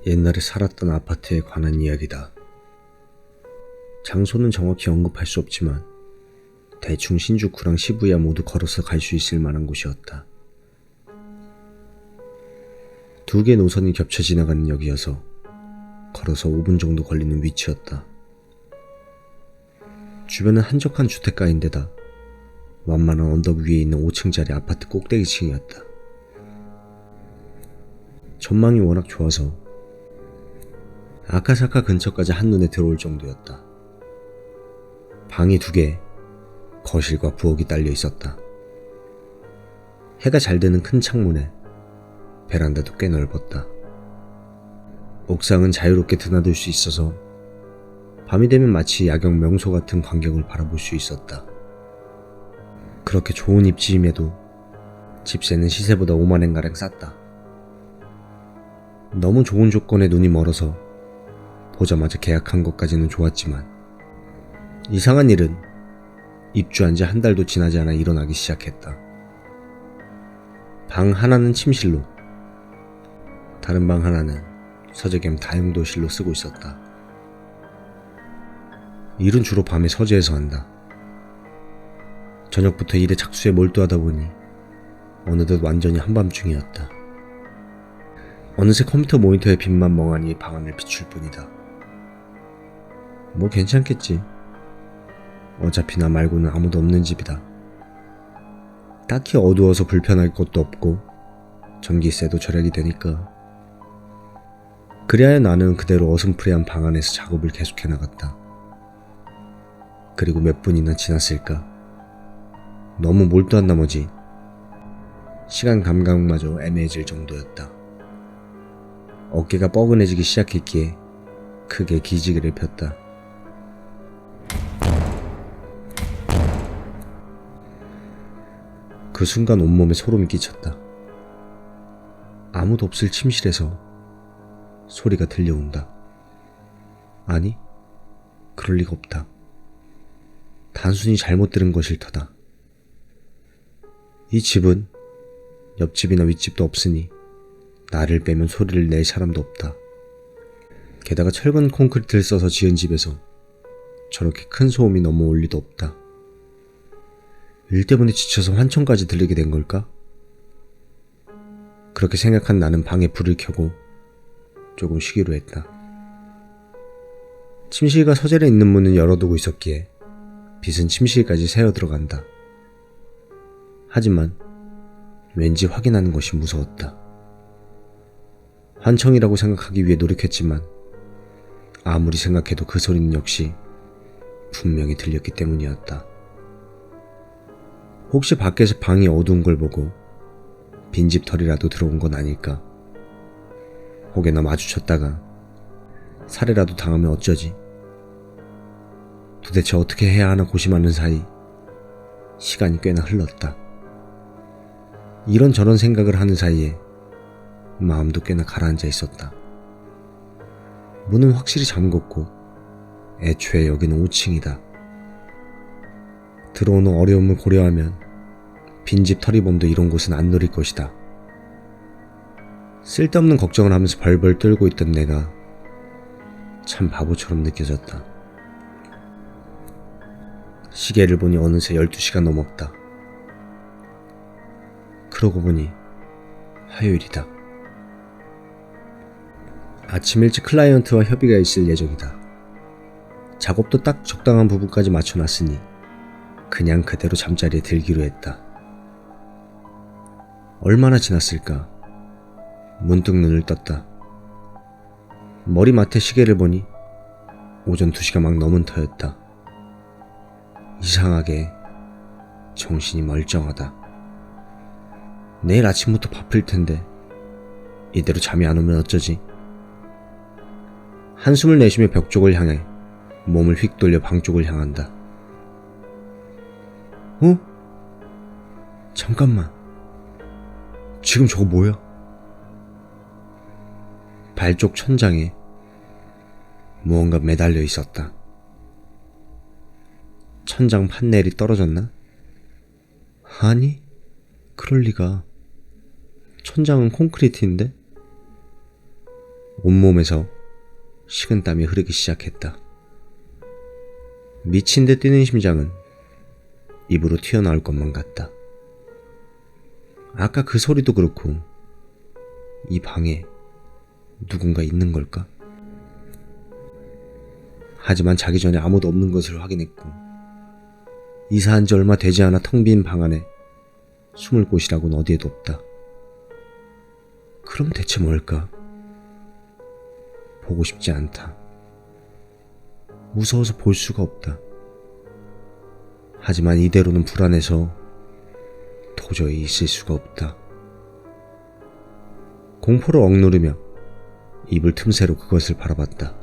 옛날에 살았던 아파트에 관한 이야기다. 장소는 정확히 언급할 수 없지만 대충 신주쿠랑 시부야 모두 걸어서 갈 수 있을 만한 곳이었다. 두 개의 노선이 겹쳐 지나가는 역이어서 걸어서 5분 정도 걸리는 위치였다. 주변은 한적한 주택가인데다 완만한 언덕 위에 있는 5층짜리 아파트 꼭대기층이었다. 전망이 워낙 좋아서 아카사카 근처까지 한눈에 들어올 정도였다. 방이 2개, 거실과 부엌이 딸려 있었다. 해가 잘 드는 큰 창문에 베란다도 꽤 넓었다. 옥상은 자유롭게 드나들 수 있어서 밤이 되면 마치 야경 명소 같은 광경을 바라볼 수 있었다. 그렇게 좋은 입지임에도 집세는 시세보다 5만엔가량 쌌다. 너무 좋은 조건에 눈이 멀어서 보자마자 계약한 것까지는 좋았지만 이상한 일은 입주한 지 1달도 지나지 않아 일어나기 시작했다. 방 하나는 침실로, 다른 방 하나는 서재 겸 다용도실로 쓰고 있었다. 일은 주로 밤에 서재에서 한다. 저녁부터 일에 착수에 몰두하다 보니 어느덧 완전히 한밤중이었다. 어느새 컴퓨터 모니터의 빛만 멍하니 방안을 비출 뿐이다. 뭐 괜찮겠지. 어차피 나 말고는 아무도 없는 집이다. 딱히 어두워서 불편할 것도 없고 전기세도 절약이 되니까. 그리하여 나는 그대로 어슴푸레한 방 안에서 작업을 계속해 나갔다. 그리고 몇 분이나 지났을까. 너무 몰두한 나머지 시간 감각마저 애매해질 정도였다. 어깨가 뻐근해지기 시작했기에 크게 기지개를 폈다. 그 순간 온몸에 소름이 끼쳤다. 아무도 없을 침실에서 소리가 들려온다. 아니, 그럴 리가 없다. 단순히 잘못 들은 것일 터다. 이 집은 옆집이나 윗집도 없으니 나를 빼면 소리를 낼 사람도 없다. 게다가 철근 콘크리트를 써서 지은 집에서 저렇게 큰 소음이 넘어올 리도 없다. 일 때문에 지쳐서 환청까지 들리게 된 걸까? 그렇게 생각한 나는 방에 불을 켜고 조금 쉬기로 했다. 침실과 서재에 있는 문은 열어두고 있었기에 빛은 침실까지 새어 들어간다. 하지만 왠지 확인하는 것이 무서웠다. 환청이라고 생각하기 위해 노력했지만 아무리 생각해도 그 소리는 역시 분명히 들렸기 때문이었다. 혹시 밖에서 방이 어두운 걸 보고 빈집 털이라도 들어온 건 아닐까? 혹여나 마주쳤다가 살해라도 당하면 어쩌지? 도대체 어떻게 해야 하나 고심하는 사이 시간이 꽤나 흘렀다. 이런저런 생각을 하는 사이에 마음도 꽤나 가라앉아 있었다. 문은 확실히 잠궜고 애초에 여기는 5층이다. 들어오는 어려움을 고려하면 빈집 털이범도 이런 곳은 안 노릴 것이다. 쓸데없는 걱정을 하면서 벌벌 떨고 있던 내가 참 바보처럼 느껴졌다. 시계를 보니 어느새 12시가 넘었다. 그러고 보니 화요일이다. 아침 일찍 클라이언트와 협의가 있을 예정이다. 작업도 딱 적당한 부분까지 맞춰놨으니 그냥 그대로 잠자리에 들기로 했다. 얼마나 지났을까? 문득 눈을 떴다. 머리맡에 시계를 보니 오전 2시가 막 넘은 터였다. 이상하게 정신이 멀쩡하다. 내일 아침부터 바쁠 텐데 이대로 잠이 안 오면 어쩌지? 한숨을 내쉬며 벽 쪽을 향해 몸을 휙 돌려 방 쪽을 향한다. 어? 잠깐만. 지금 저거 뭐야? 발 쪽 천장에 무언가 매달려 있었다. 천장 판넬이 떨어졌나? 아니, 그럴 리가. 천장은 콘크리트인데? 온몸에서 식은땀이 흐르기 시작했다. 미친 듯 뛰는 심장은 입으로 튀어나올 것만 같다. 아까 그 소리도 그렇고 이 방에 누군가 있는 걸까? 하지만 자기 전에 아무도 없는 것을 확인했고 이사한 지 얼마 되지 않아 텅 빈 방 안에 숨을 곳이라고는 어디에도 없다. 그럼 대체 뭘까? 보고 싶지 않다. 무서워서 볼 수가 없다. 하지만 이대로는 불안해서 도저히 있을 수가 없다. 공포를 억누르며 이불 틈새로 그것을 바라봤다.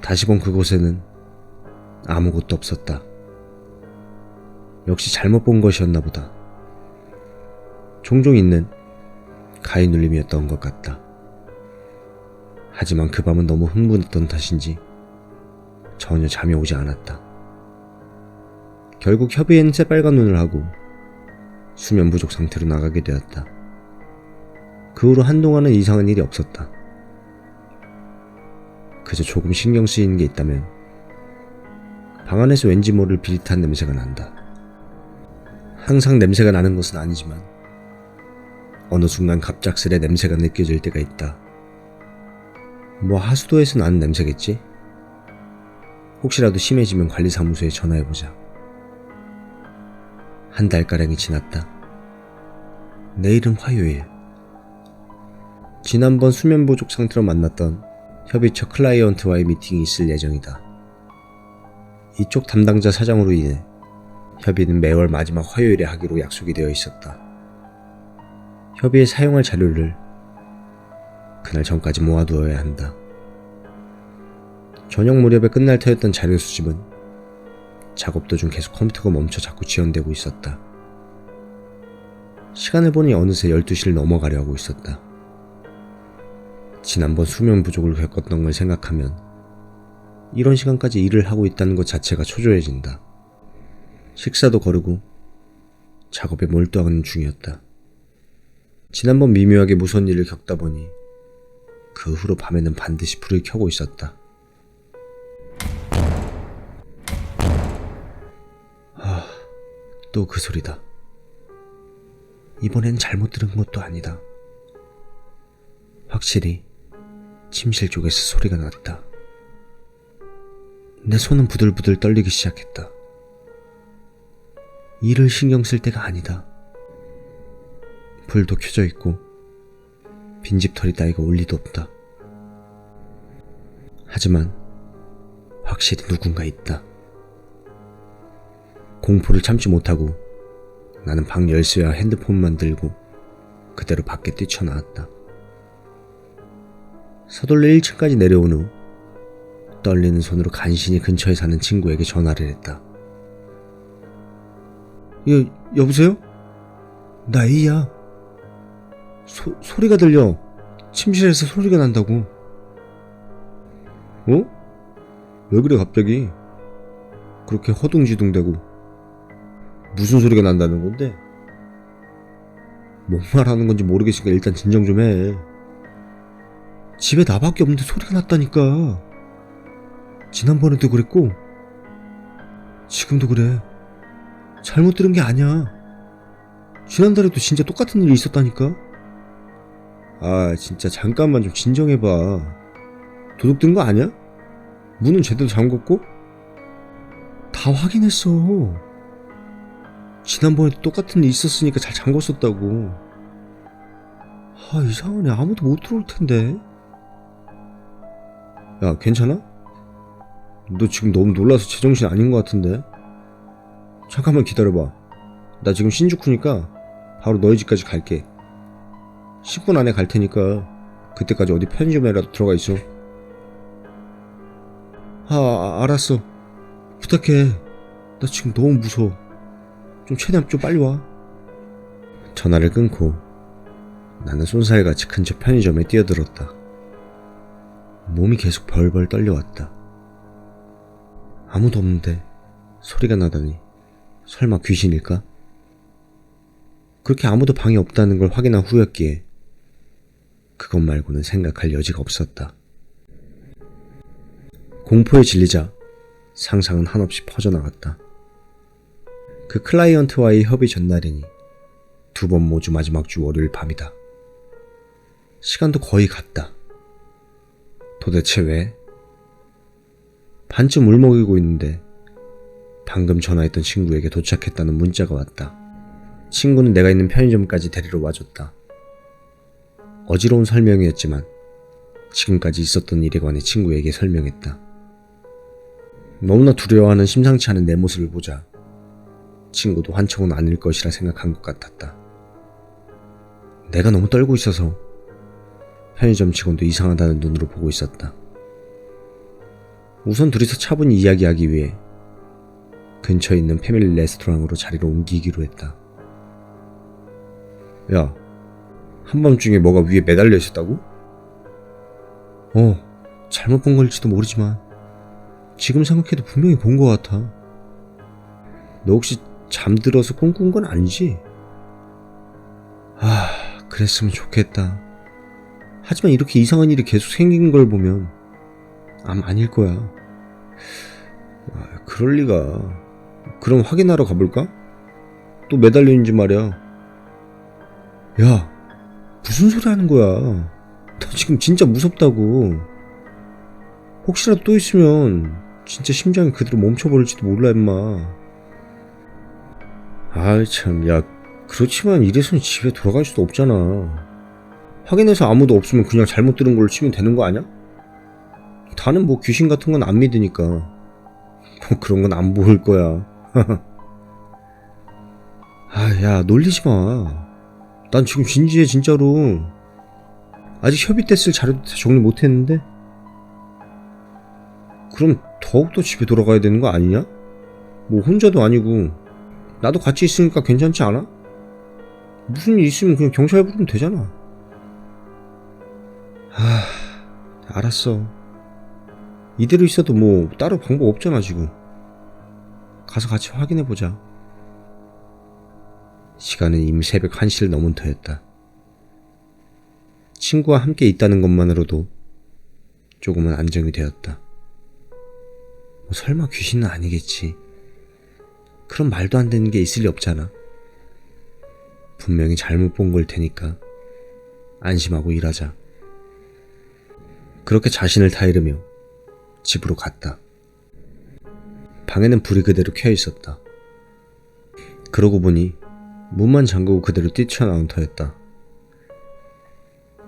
다시 본 그곳에는 아무것도 없었다. 역시 잘못 본 것이었나 보다. 종종 있는 가위 눌림이었던 것 같다. 하지만 그 밤은 너무 흥분했던 탓인지 전혀 잠이 오지 않았다. 결국 협의엔 새빨간 눈을 하고 수면 부족 상태로 나가게 되었다. 그 후로 한동안은 이상한 일이 없었다. 그저 조금 신경 쓰이는 게 있다면 방 안에서 왠지 모를 비릿한 냄새가 난다. 항상 냄새가 나는 것은 아니지만 어느 순간 갑작스레 냄새가 느껴질 때가 있다. 뭐 하수도에서 나는 냄새겠지? 혹시라도 심해지면 관리사무소에 전화해보자. 한 달가량이 지났다. 내일은 화요일. 지난번 수면 부족 상태로 만났던 협의처 클라이언트와의 미팅이 있을 예정이다. 이쪽 담당자 사정으로 인해 협의는 매월 마지막 화요일에 하기로 약속이 되어 있었다. 협의에 사용할 자료를 그날 전까지 모아두어야 한다. 저녁 무렵에 끝날 터였던 자료 수집은 작업 도중 계속 컴퓨터가 멈춰 자꾸 지연되고 있었다. 시간을 보니 어느새 12시를 넘어가려 하고 있었다. 지난번 수면 부족을 겪었던 걸 생각하면 이런 시간까지 일을 하고 있다는 것 자체가 초조해진다. 식사도 거르고 작업에 몰두하는 중이었다. 지난번 미묘하게 무서운 일을 겪다 보니 그 후로 밤에는 반드시 불을 켜고 있었다. 또 그 소리다. 이번엔 잘못 들은 것도 아니다. 확실히 침실 쪽에서 소리가 났다. 내 손은 부들부들 떨리기 시작했다. 일을 신경 쓸 때가 아니다. 불도 켜져 있고 빈집털이 따위가 올 리도 없다. 하지만 확실히 누군가 있다. 공포를 참지 못하고 나는 방 열쇠와 핸드폰만 들고 그대로 밖에 뛰쳐나왔다. 서둘러 1층까지 내려온 후 떨리는 손으로 간신히 근처에 사는 친구에게 전화를 했다. 여보세요? 나 A야. 소리가 들려. 침실에서 소리가 난다고. 어? 왜 그래 갑자기? 그렇게 허둥지둥대고 무슨 소리가 난다는 건데? 뭔 말하는 건지 모르겠으니까 일단 진정 좀 해. 집에 나밖에 없는데 소리가 났다니까. 지난번에도 그랬고 지금도 그래. 잘못 들은 게 아니야. 지난달에도 진짜 똑같은 일이 있었다니까. 아 진짜 잠깐만 좀 진정해봐. 도둑 든 거 아니야? 문은 제대로 잠궜고? 다 확인했어. 지난번에도 똑같은 일 있었으니까 잘 잠궜었다고. 아 이상하네. 아무도 못 들어올 텐데. 야 괜찮아? 너 지금 너무 놀라서 제정신 아닌 것 같은데. 잠깐만 기다려봐. 나 지금 신주쿠니까 바로 너희 집까지 갈게. 10분 안에 갈 테니까 그때까지 어디 편의점에라도 들어가 있어. 알았어. 부탁해. 나 지금 너무 무서워. 좀 최대한 좀 빨리 와. 전화를 끊고 나는 쏜살같이 근처 편의점에 뛰어들었다. 몸이 계속 벌벌 떨려왔다. 아무도 없는데 소리가 나다니 설마 귀신일까? 그렇게 아무도 방에 없다는 걸 확인한 후였기에 그것 말고는 생각할 여지가 없었다. 공포에 질리자 상상은 한없이 퍼져나갔다. 그 클라이언트와의 협의 전날이니 2번 모주 마지막 주 월요일 밤이다. 시간도 거의 같다. 도대체 왜? 반쯤 울먹이고 있는데 방금 전화했던 친구에게 도착했다는 문자가 왔다. 친구는 내가 있는 편의점까지 데리러 와줬다. 어지러운 설명이었지만 지금까지 있었던 일에 관해 친구에게 설명했다. 너무나 두려워하는 심상치 않은 내 모습을 보자 친구도 환청은 아닐 것이라 생각한 것 같았다. 내가 너무 떨고 있어서 편의점 직원도 이상하다는 눈으로 보고 있었다. 우선 둘이서 차분히 이야기하기 위해 근처에 있는 패밀리 레스토랑으로 자리를 옮기기로 했다. 야, 한밤중에 뭐가 위에 매달려 있었다고? 잘못 본 걸지도 모르지만 지금 생각해도 분명히 본 것 같아. 너 혹시 잠들어서 꿈꾼 건 아니지? 그랬으면 좋겠다. 하지만 이렇게 이상한 일이 계속 생긴 걸 보면 아닐 거야. 그럴 리가. 그럼 확인하러 가볼까? 또 매달려 있는지 말이야. 야, 무슨 소리 하는 거야? 나 지금 진짜 무섭다고. 혹시라도 또 있으면 진짜 심장이 그대로 멈춰버릴지도 몰라 임마. 참, 야, 그렇지만 이래서는 집에 돌아갈 수도 없잖아. 확인해서 아무도 없으면 그냥 잘못 들은 걸로 치면 되는 거 아니야? 다는 뭐 귀신 같은 건 안 믿으니까 뭐 그런 건 안 보일 거야. 야, 놀리지 마. 난 지금 진지해, 진짜로. 아직 협의 때 쓸 자료도 다 정리 못 했는데? 그럼 더욱더 집에 돌아가야 되는 거 아니냐? 뭐 혼자도 아니고 나도 같이 있으니까 괜찮지 않아? 무슨 일 있으면 그냥 경찰 부르면 되잖아. 알았어. 이대로 있어도 뭐 따로 방법 없잖아 지금. 가서 같이 확인해보자. 시간은 이미 새벽 1시를 넘은 터였다. 친구와 함께 있다는 것만으로도 조금은 안정이 되었다. 뭐 설마 귀신은 아니겠지. 그런 말도 안 되는 게 있을 리 없잖아. 분명히 잘못 본 걸 테니까 안심하고 일하자. 그렇게 자신을 타이르며 집으로 갔다. 방에는 불이 그대로 켜 있었다. 그러고 보니 문만 잠그고 그대로 뛰쳐나온 터였다.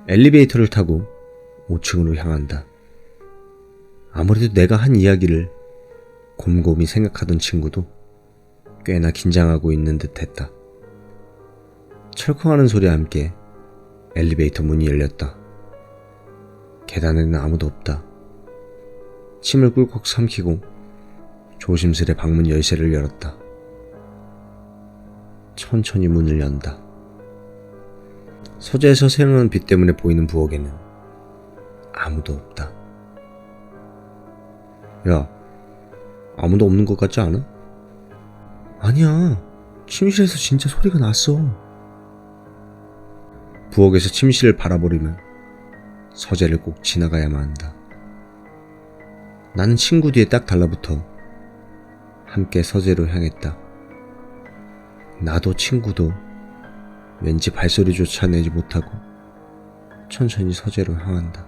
엘리베이터를 타고 5층으로 향한다. 아무래도 내가 한 이야기를 곰곰이 생각하던 친구도 꽤나 긴장하고 있는 듯 했다. 철컹하는 소리와 함께 엘리베이터 문이 열렸다. 계단에는 아무도 없다. 침을 꿀꺽 삼키고 조심스레 방문 열쇠를 열었다. 천천히 문을 연다. 서재에서 새어나온 빛 때문에 보이는 부엌에는 아무도 없다. 야, 아무도 없는 것 같지 않아? 아니야, 침실에서 진짜 소리가 났어. 부엌에서 침실을 바라보려면 서재를 꼭 지나가야만 한다. 나는 친구 뒤에 딱 달라붙어 함께 서재로 향했다. 나도 친구도 왠지 발소리조차 내지 못하고 천천히 서재로 향한다.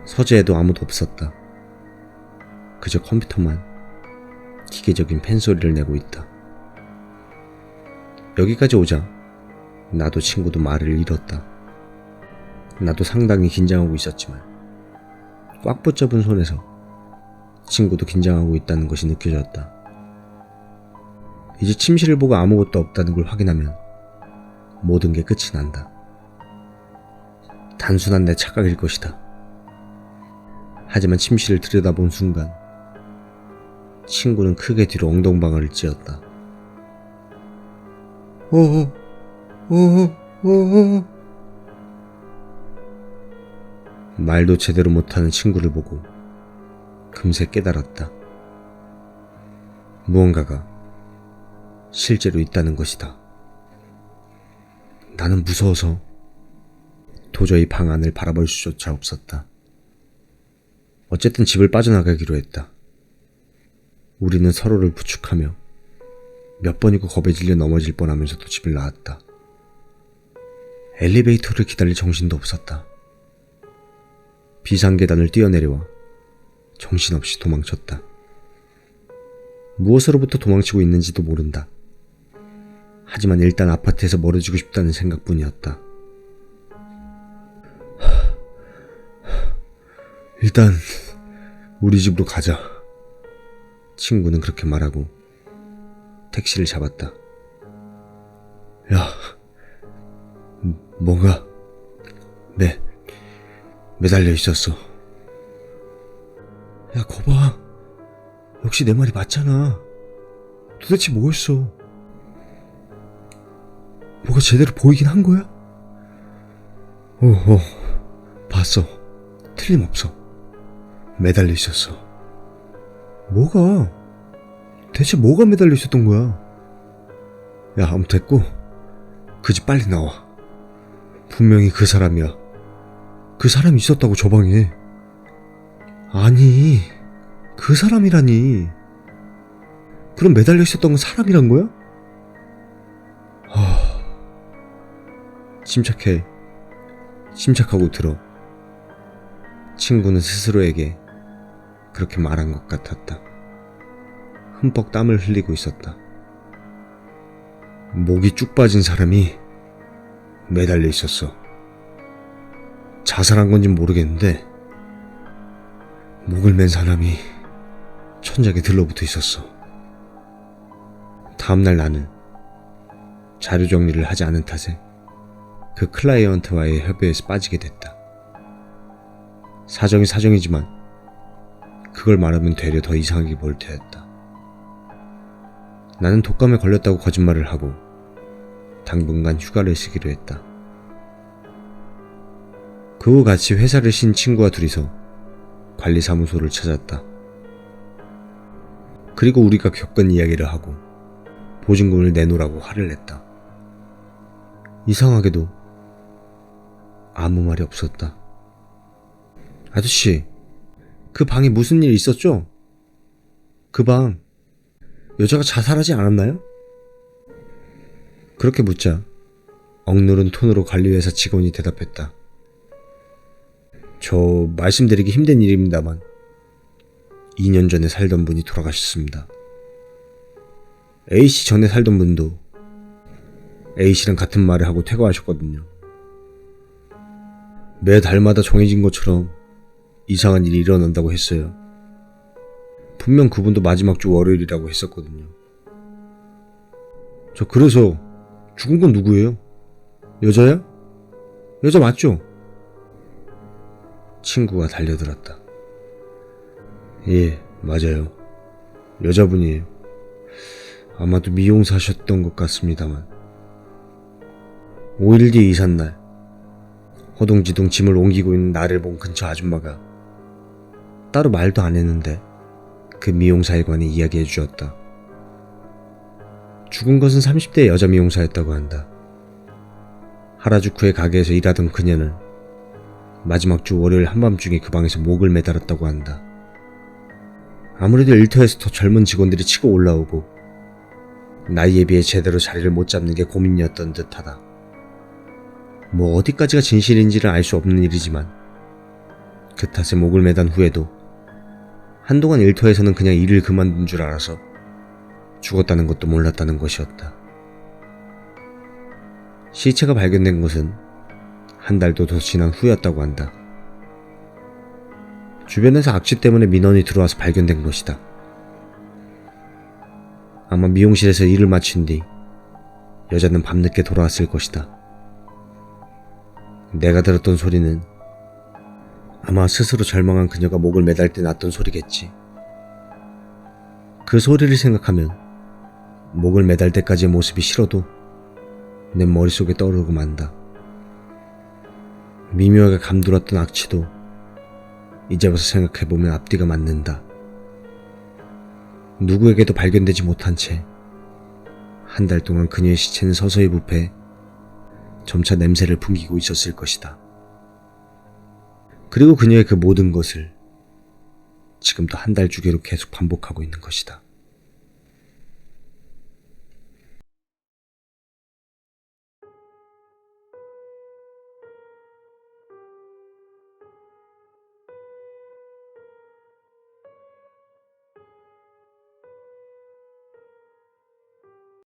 서재에도 아무도 없었다. 그저 컴퓨터만 기계적인 팬소리를 내고 있다. 여기까지 오자 나도 친구도 말을 잃었다. 나도 상당히 긴장하고 있었지만 꽉 붙잡은 손에서 친구도 긴장하고 있다는 것이 느껴졌다. 이제 침실을 보고 아무것도 없다는 걸 확인하면 모든 게 끝이 난다. 단순한 내 착각일 것이다. 하지만 침실을 들여다본 순간 친구는 크게 뒤로 엉덩방아를 찧었다. 말도 제대로 못하는 친구를 보고 금세 깨달았다. 무언가가 실제로 있다는 것이다. 나는 무서워서 도저히 방 안을 바라볼 수조차 없었다. 어쨌든 집을 빠져나가기로 했다. 우리는 서로를 부축하며 몇 번이고 겁에 질려 넘어질 뻔하면서도 집을 나왔다. 엘리베이터를 기다릴 정신도 없었다. 비상계단을 뛰어내려와 정신없이 도망쳤다. 무엇으로부터 도망치고 있는지도 모른다. 하지만 일단 아파트에서 멀어지고 싶다는 생각뿐이었다. 일단 우리 집으로 가자. 친구는 그렇게 말하고 택시를 잡았다. 야, 뭔가 매달려 있었어. 야, 거봐. 역시 내 말이 맞잖아. 도대체 뭐였어? 뭐가 제대로 보이긴 한 거야? 봤어. 틀림없어. 매달려 있었어. 뭐가? 대체 뭐가 매달려 있었던 거야? 야, 아무튼 됐고 그 집 빨리 나와. 분명히 그 사람이야. 그 사람이 있었다고 저 방에. 아니, 그 사람이라니. 그럼 매달려 있었던 건 사람이란 거야? 침착하고 들어. 친구는 스스로에게 그렇게 말한 것 같았다. 흠뻑 땀을 흘리고 있었다. 목이 쭉 빠진 사람이 매달려 있었어. 자살한 건진 모르겠는데 목을 맨 사람이 천장에 들러붙어 있었어. 다음날 나는 자료 정리를 하지 않은 탓에 그 클라이언트와의 협의에서 빠지게 됐다. 사정이 사정이지만 그걸 말하면 되려 더 이상하게 보일 테였다. 나는 독감에 걸렸다고 거짓말을 하고 당분간 휴가를 쓰기로 했다. 그 후 같이 회사를 쉰 친구와 둘이서 관리사무소를 찾았다. 그리고 우리가 겪은 이야기를 하고 보증금을 내놓으라고 화를 냈다. 이상하게도 아무 말이 없었다. 아저씨, 그 방에 무슨 일 있었죠? 그 방 여자가 자살하지 않았나요? 그렇게 묻자 억누른 톤으로 관리회사 직원이 대답했다. 저 말씀드리기 힘든 일입니다만 2년 전에 살던 분이 돌아가셨습니다. A씨 전에 살던 분도 A씨랑 같은 말을 하고 퇴거하셨거든요. 매 달마다 정해진 것처럼 이상한 일이 일어난다고 했어요. 분명 그분도 마지막 주 월요일이라고 했었거든요. 저 그래서 죽은 건 누구예요? 여자야? 여자 맞죠? 친구가 달려들었다. 예, 맞아요. 여자분이에요. 아마도 미용사셨던 것 같습니다만. 5일 뒤 이삿날 허둥지둥 짐을 옮기고 있는 나를 본 근처 아줌마가 따로 말도 안 했는데 그 미용사 일관이 이야기해 주었다. 죽은 것은 30대 여자 미용사였다고 한다. 하라주쿠의 가게에서 일하던 그녀는 마지막 주 월요일 한밤중에 그 방에서 목을 매달았다고 한다. 아무래도 일터에서 더 젊은 직원들이 치고 올라오고 나이에 비해 제대로 자리를 못 잡는 게 고민이었던 듯하다. 뭐 어디까지가 진실인지는 알 수 없는 일이지만 그 탓에 목을 매단 후에도 한동안 일터에서는 그냥 일을 그만둔 줄 알아서 죽었다는 것도 몰랐다는 것이었다. 시체가 발견된 것은 한 달도 더 지난 후였다고 한다. 주변에서 악취 때문에 민원이 들어와서 발견된 것이다. 아마 미용실에서 일을 마친 뒤 여자는 밤늦게 돌아왔을 것이다. 내가 들었던 소리는 아마 스스로 절망한 그녀가 목을 매달 때 났던 소리겠지. 그 소리를 생각하면 목을 매달 때까지의 모습이 싫어도 내 머릿속에 떠오르고 만다. 미묘하게 감돌았던 악취도 이제 와서 생각해보면 앞뒤가 맞는다. 누구에게도 발견되지 못한 채 한 달 동안 그녀의 시체는 서서히 부패 점차 냄새를 풍기고 있었을 것이다. 그리고 그녀의 그 모든 것을 지금도 한 달 주기로 계속 반복하고 있는 것이다.